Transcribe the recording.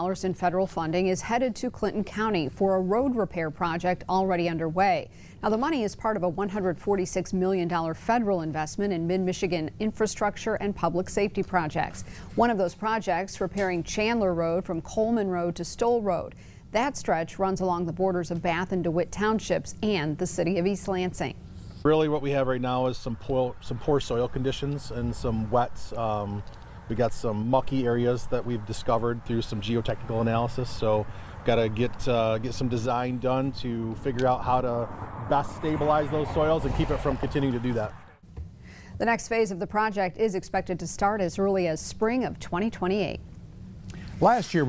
In federal funding is headed to Clinton County for a road repair project already underway. Now, the money is part of a $146 million federal investment in mid-Michigan infrastructure and public safety projects. One of those projects, repairing Chandler Road from Coleman Road to Stoll Road. That stretch runs along the borders of Bath and DeWitt townships and the city of East Lansing. Really what we have right now is some poor soil conditions and some wets. We got some mucky areas that we've discovered through some geotechnical analysis. So got to get some design done to figure out how to best stabilize those soils and keep it from continuing to do that. The next phase of the project is expected to start as early as spring of 2028. Last year,